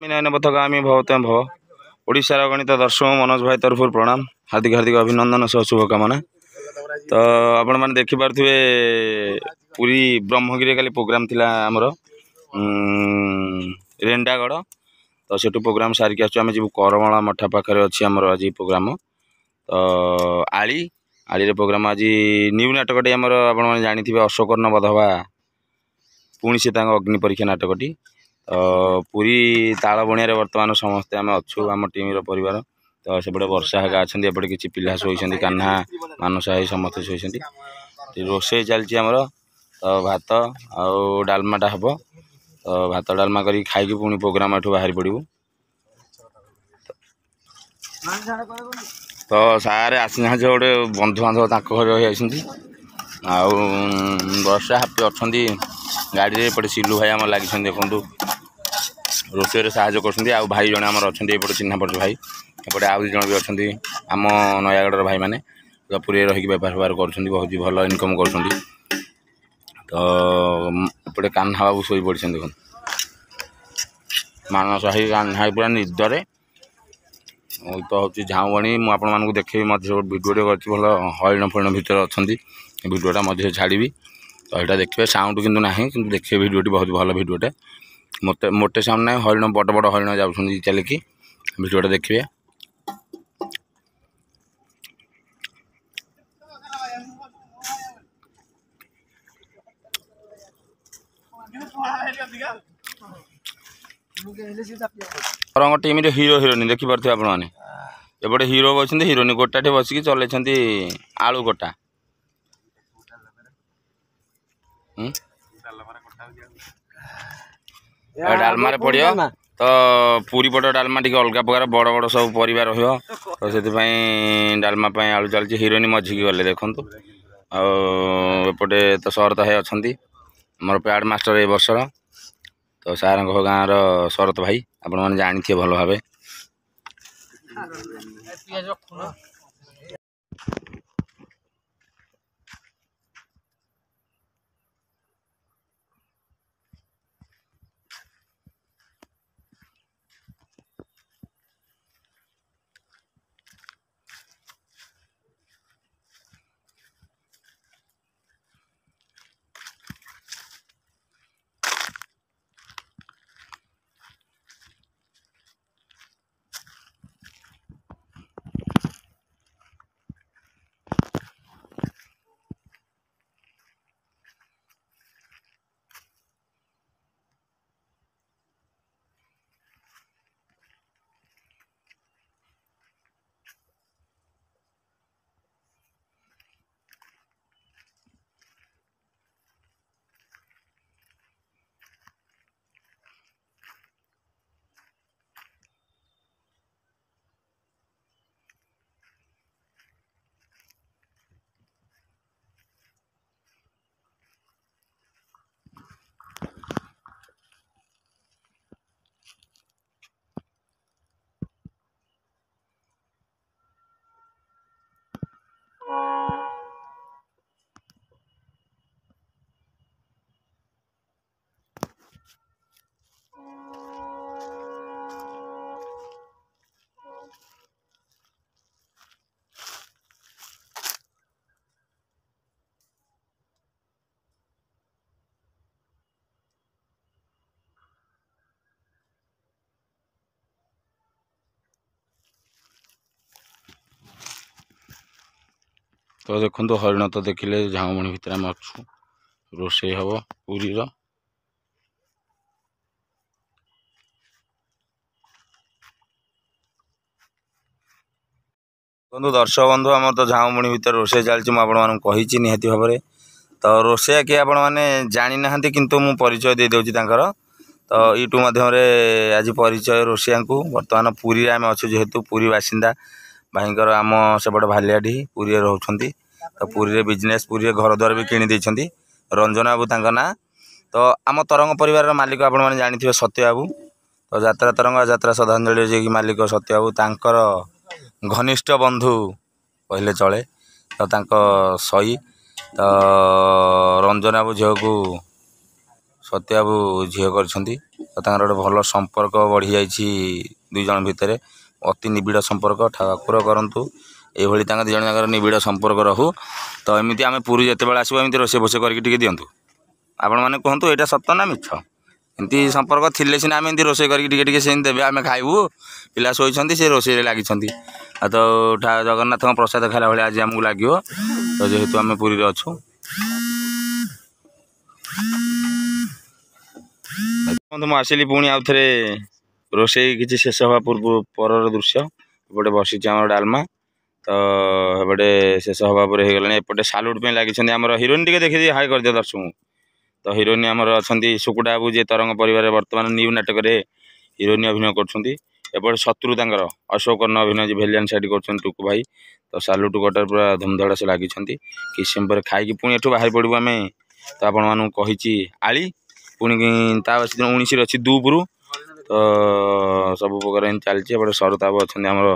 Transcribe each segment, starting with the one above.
नयन पथगामी भवते भव ओडिशार गणित दर्शक मनोज भाई तरफ प्रणाम हार्दिक हार्दिक अभिनंदन सह शुभकामना। तो आपण मैंने देखिपे पुरी ब्रह्मगिरी काली प्रोग्राम थिला आमर रेंडागढ़। तो सेठू प्रोग्राम सारिक आम जी करमला मठा पाखे अच्छी आमर आज प्रोग्राम। तो आली आली प्रोग्राम आज न्यू नाटकटी आमर आप जानी अशोकर्ण बधवा पुणी से अग्नि परीक्षा नाटकटी। पुरी ताल बणिया बर्तमान समस्ते आम अच्छु आम टीम परिवार। तो सेपटे वर्षा हेगा अच्छा एपटे किसी पिला शोती कान्हा मानसा समस्ते शोती रोषे चलती आमर। तो भात आउ डालमाटा हम। तो भात डालमा कर खाई पुणी प्रोग्राम एठू बाहरी पड़ू। तो सारे आसी गोटे बंधु बांधव घर आउ वर्षा हापी अच्छा गाड़ी एपटे सिलू भाई आम लगी देखु रोषे साहय कर भाई जन आम अच्छा ये चिन्ह पड़ भाई एपटे आउ दु जन भी अच्छा आम नयागढ़ भाई मैंने तो पुरी रही बेपार फेपार कर बहुत भल इनकम कर। तो एपटे कान्हा बाबू शोई पड़े देख मानस भाई कान्हा पूरा निदरे। तो हूँ झाऊबणी मुझे देखे भिडियो भल हरिण फरिण भितर अच्छा भिडियोटा मध्य छाड़ी। तो यहाँ देखिए साउंड किंतु ना कि देखिए भिडियोटी बहुत भल भिडियोटे मोटे मोटे साउंड ना हरिण बड़ बड़ हरिण जाऊँ चलिकी भिडियोटा देखिए। रंग टीम हीरो हिरोइन देखिपे आप एपटे हीरो बस हिरोइन गोटाटे बसिक चल आलू गोटा डालमा पड़ो। तो पूरी पट डालमा टी अलग प्रकार बड़ बड़ सब परिवार तो से डालमा आलू चलती हिरोइन मझिकी गले देखु। आउटे तो शरत भाई अच्छा मोर पैड मास्टर ए वर्षर। तो सार गाँव शरत भाई आपण मैंने जानी थे भल भाव। तो देखो हरिण तो देखिले झाऊमणी भितर आम अच्छु रोषे हम पूरी बंधु दर्शक बंधु आम तो झाऊमणी भितर रोषे चलती मुझे निहाती भाव में। तो रोषे किए आपण मैंने जानी ना किंतु मु परिचय दे दूची तो यूट्यूब माध्यम आज परिचय रोषिया को बर्तमान पुरी आम अच्छु जेहेतु पुरी बासिंदा भाईकर आम सेपट भालियाडी पुरी रोचे। तो पुरी बिजनेस पुरी घर द्वार भी किणी रंजन बाबू तांका ना। तो आम तरंग परिवार मालिक आपण मैंने जानी सत्य बाबू। तो यात्रा तरंग यात्रा श्रद्धांजलि जे मालिक सत्य बाबू तांकर घनिष्ठ बंधु कहले चले। तो तांको सही तो रंजन बाबू झील को ସତ୍ୟବାବୁ ଝିଅ କରିଛନ୍ତି। ତ ତାଙ୍କର ଗୋଟେ ଭଲ ସମ୍ପର୍କ ବଢ଼ିଯାଇଛି ଦୁଇ ଜଣ ଭିତରେ, ଅତି ନିବିଡ଼ ସମ୍ପର୍କ। ଠାକୁର କରନ୍ତୁ ଏଇଭଳି ତାଙ୍କ ଦୁଇ ଜଣ ଯାକର ନିବିଡ଼ ସମ୍ପର୍କ ରହୁ। ତ ଏମିତି ଆମେ ପୁରୀ ଯେତେବେଳେ ଆସିବୁ ଏମିତି ରୋଷେଇ ଫୋଷେଇ କରିକି ଟିକେ ଦିଅନ୍ତୁ। ଆପଣମାନେ କୁହନ୍ତୁ ଏଇଟା ସତ ନା ମିଛ। ଏମିତି ସମ୍ପର୍କ ଥିଲେ ସିନା ଆମେ ଏମିତି ରୋଷେଇ କରିକି ଟିକେ ଟିକେ ସେମିତି ଦେବେ, ଆମେ ଖାଇବୁ। ପିଲା ଶୋଇଛନ୍ତି, ସେ ରୋଷେଇରେ ଲାଗିଛନ୍ତି। ଆଉ ତ ଜଗନ୍ନାଥଙ୍କ ପ୍ରସାଦ ଖାଇଲା ଭଳିଆ ଆଜି ଆମକୁ ଲାଗିବ। ତ ଯେହେତୁ ଆମେ ପୁରୀରେ ଅଛୁ, ମୁଁ ଆସିଲି ପୁଣି ଆଉ ଥରେ ରୋଷେଇ କିଛି ଶେଷ ହେବା ପରର ଦୃଶ୍ୟ। ଏପଟେ ବସିଛି ଆମର ଡାଲମା। ତ ଏପଟେ ଶେଷ ହେବା ପରେ ହେଇଗଲାଣି। ଏପଟେ ସାଲୁଟ୍ ପାଇଁ ଲାଗିଛନ୍ତି ଆମର ହିରୋଇନ୍। ଟିକେ ଦେଖିଦିଏ, ହାଇ କରିଦିଅ ଦର୍ଶକଙ୍କୁ। ତ ହିରୋଇନ୍ ଆମର ଅଛନ୍ତି ସୁକୁଟା ବାବୁ, ଯିଏ ତରଙ୍ଗ ପରିବାରରେ ବର୍ତ୍ତମାନ ନ୍ୟୁ ନାଟକରେ ହିରୋଇନ୍ ଅଭିନୟ କରୁଛନ୍ତି। ଏପଟେ ଶତ୍ରୁ ତାଙ୍କର ଅଶୋକ କର୍ଣ୍ଣ ଅଭିନୟ, ଯେ ଭେଲିଆନ୍ ସାଇଡ୍ କରୁଛନ୍ତି ଟୁକୁ ଭାଇ। ତ ସାଲୁଟ୍ ଗୋଟେ ପୁରା ଧୁମଧଡ଼ା ସେ ଲାଗିଛନ୍ତି। କିଛି ସମୟ ପରେ ଖାଇକି ପୁଣି ଏଠୁ ବାହାରି ପଡ଼ିବୁ ଆମେ। ତ ଆପଣମାନଙ୍କୁ କହିଛି ଆଳି, ପୁଣି ତା 19ରେ ଅଛି ଦୁପୁରୁ। ତ ସବୁ ପ୍ରକାର ଏମିତି ଚାଲିଛି। ଏପଟେ ଶରତ ବାବୁ ଅଛନ୍ତି ଆମର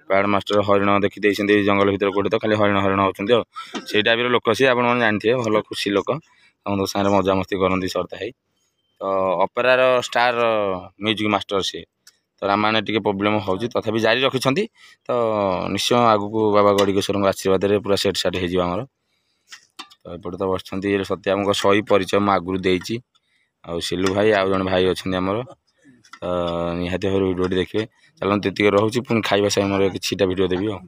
ପ୍ୟାଡ୍ ମାଷ୍ଟର। ହରିଣ ଦେଖି ଦେଇଛନ୍ତି ଜଙ୍ଗଲ ଭିତରେ କୋଉଠି, ତ ଖାଲି ହରିଣ ହେଉଛନ୍ତି ଆଉ। ସେଇ ଟାଇପ୍ର ଲୋକ ସିଏ, ଆପଣମାନେ ଜାଣିଥିବେ। ଭଲ ଖୁସି ଲୋକ, ସମସ୍ତଙ୍କ ସାଙ୍ଗରେ ମଜାମସ୍ତି କରନ୍ତି ଶରତ ଭାଇ। ତ ଅପେରାର ଷ୍ଟାର ମ୍ୟୁଜିକ୍ ମାଷ୍ଟର ସିଏ। ତ ରାମାୟଣ ଟିକେ ପ୍ରୋବ୍ଲେମ୍ ହେଉଛି, ତଥାପି ଜାରି ରଖିଛନ୍ତି। ତ ନିଶ୍ଚୟ ଆଗକୁ ବାବା ଗଡ଼ିକେଶ୍ୱରଙ୍କ ଆଶୀର୍ବାଦରେ ପୁରା ସେଟ୍ ସାଟ୍ ହେଇଯିବ ଆମର। ତ ଏପଟେ ତ ବସିଛନ୍ତି ସତ୍ୟବାବୁଙ୍କ ସହି ପରିଚୟ ମୁଁ ଆଗରୁ ଦେଇଛି। ଆଉ ସିଲୁ ଭାଇ, ଆଉ ଜଣେ ଭାଇ ଅଛନ୍ତି ଆମର। ନିହାତି ଭାବରେ ଭିଡ଼ିଓଟି ଦେଖିବେ। ଚାଲନ୍ତୁ ଏତିକି ରହୁଛି, ପୁଣି ଖାଇବା ସମୟରେ କିଛିଟା ଭିଡ଼ିଓ ଦେବି ଆଉ।